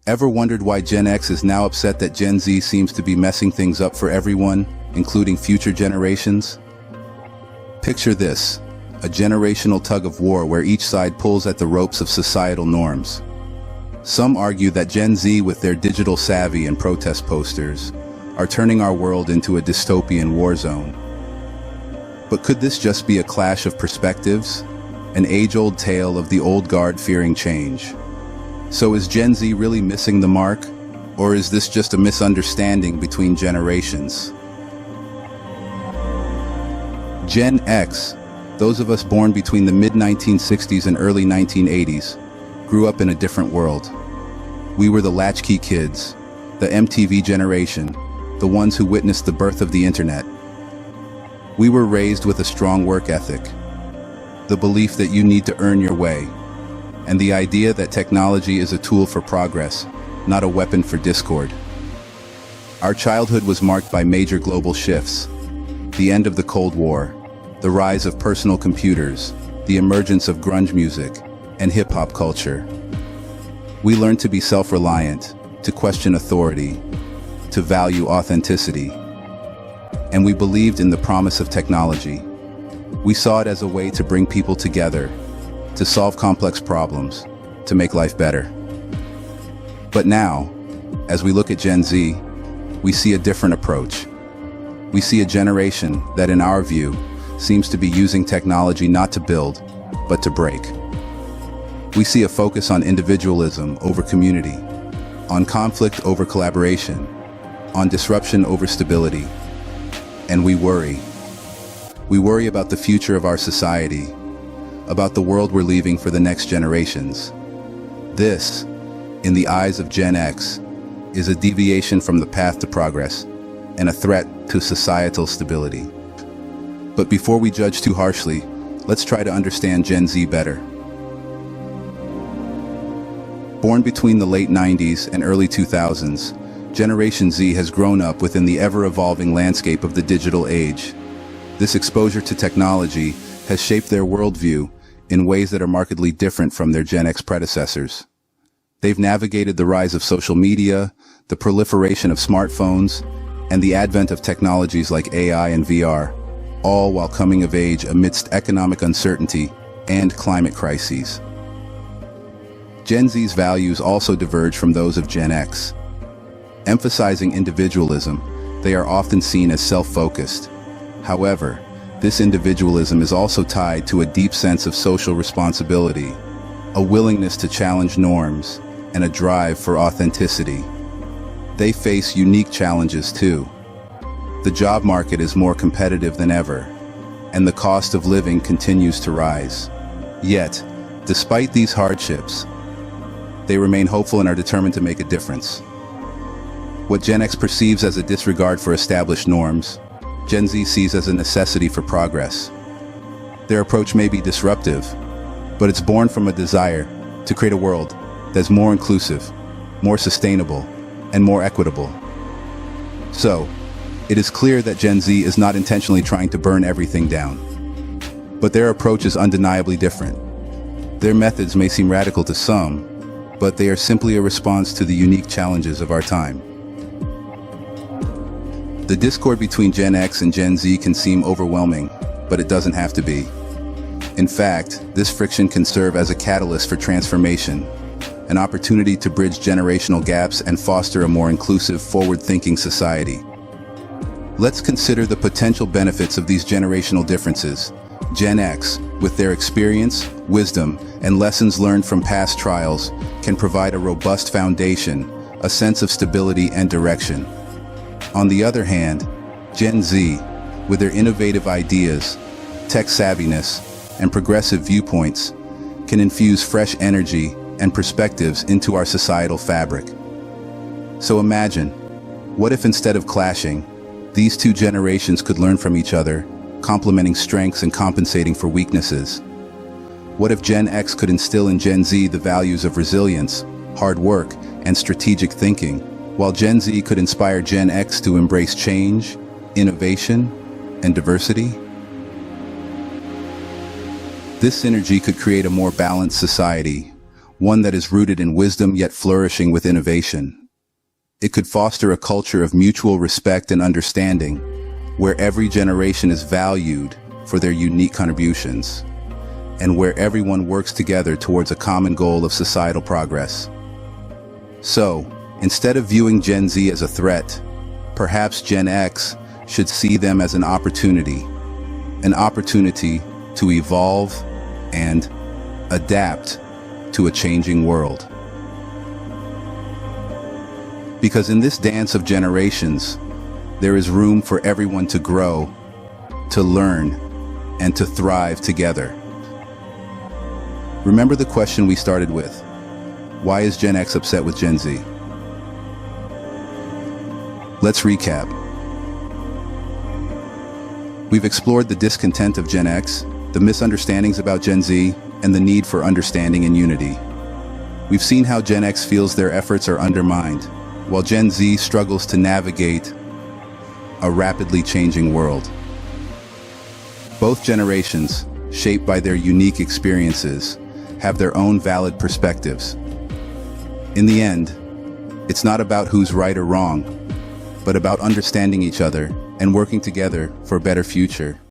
Ever wondered why Gen X is now upset that Gen Z seems to be messing things up for everyone, including future generations? Picture this, a generational tug-of-war where each side pulls at the ropes of societal norms. Some argue that Gen Z, with their digital savvy and protest posters, are turning our world into a dystopian war zone. But could this just be a clash of perspectives? An age-old tale of the old guard fearing change? So is Gen Z really missing the mark? Or is this just a misunderstanding between generations? Gen X, those of us born between the mid-1960s and early 1980s, grew up in a different world. We were the latchkey kids, the MTV generation, the ones who witnessed the birth of the internet. We were raised with a strong work ethic, the belief that you need to earn your way, and the idea that technology is a tool for progress, not a weapon for discord. Our childhood was marked by major global shifts: the end of the Cold War, the rise of personal computers, the emergence of grunge music, and hip-hop culture. We learned to be self-reliant, to question authority, to value authenticity. And we believed in the promise of technology. We saw it as a way to bring people together, to solve complex problems, to make life better. But now, as we look at Gen Z, we see a different approach. We see a generation that, in our view, seems to be using technology not to build, but to break. We see a focus on individualism over community, on conflict over collaboration, on disruption over stability. And we worry. We worry about the future of our society, about the world we're leaving for the next generations. This, in the eyes of Gen X, is a deviation from the path to progress and a threat to societal stability. But before we judge too harshly, let's try to understand Gen Z better. Born between the late 90s and early 2000s, Generation Z has grown up within the ever-evolving landscape of the digital age. This exposure to technology has shaped their worldview in ways that are markedly different from their Gen X predecessors. They've navigated the rise of social media, the proliferation of smartphones, and the advent of technologies like AI and VR, all while coming of age amidst economic uncertainty and climate crises. Gen Z's values also diverge from those of Gen X. Emphasizing individualism, they are often seen as self-focused. However, this individualism is also tied to a deep sense of social responsibility, a willingness to challenge norms, and a drive for authenticity. They face unique challenges too. The job market is more competitive than ever, and the cost of living continues to rise. Yet, despite these hardships, they remain hopeful and are determined to make a difference. What Gen X perceives as a disregard for established norms, Gen Z sees as a necessity for progress. Their approach may be disruptive, but it's born from a desire to create a world that's more inclusive, more sustainable, and more equitable. So, it is clear that Gen Z is not intentionally trying to burn everything down. But their approach is undeniably different. Their methods may seem radical to some, but they are simply a response to the unique challenges of our time. The discord between Gen X and Gen Z can seem overwhelming, but it doesn't have to be. In fact, this friction can serve as a catalyst for transformation, an opportunity to bridge generational gaps and foster a more inclusive, forward-thinking society. Let's consider the potential benefits of these generational differences. Gen X, with their experience, wisdom, and lessons learned from past trials, can provide a robust foundation, a sense of stability and direction. On the other hand, Gen Z, with their innovative ideas, tech savviness, and progressive viewpoints, can infuse fresh energy and perspectives into our societal fabric. So imagine, what if instead of clashing, these two generations could learn from each other, complementing strengths and compensating for weaknesses? What if Gen X could instill in Gen Z the values of resilience, hard work, and strategic thinking, while Gen Z could inspire Gen X to embrace change, innovation, and diversity? This synergy could create a more balanced society, one that is rooted in wisdom yet flourishing with innovation. It could foster a culture of mutual respect and understanding, where every generation is valued for their unique contributions, and where everyone works together towards a common goal of societal progress. So, instead of viewing Gen Z as a threat, perhaps Gen X should see them as an opportunity to evolve and adapt to a changing world. Because in this dance of generations, there is room for everyone to grow, to learn, and to thrive together. Remember the question we started with: why is Gen X upset with Gen Z? Let's recap. We've explored the discontent of Gen X, the misunderstandings about Gen Z, and the need for understanding and unity. We've seen how Gen X feels their efforts are undermined, while Gen Z struggles to navigate a rapidly changing world. Both generations, shaped by their unique experiences, have their own valid perspectives. In the end, it's not about who's right or wrong, but about understanding each other and working together for a better future.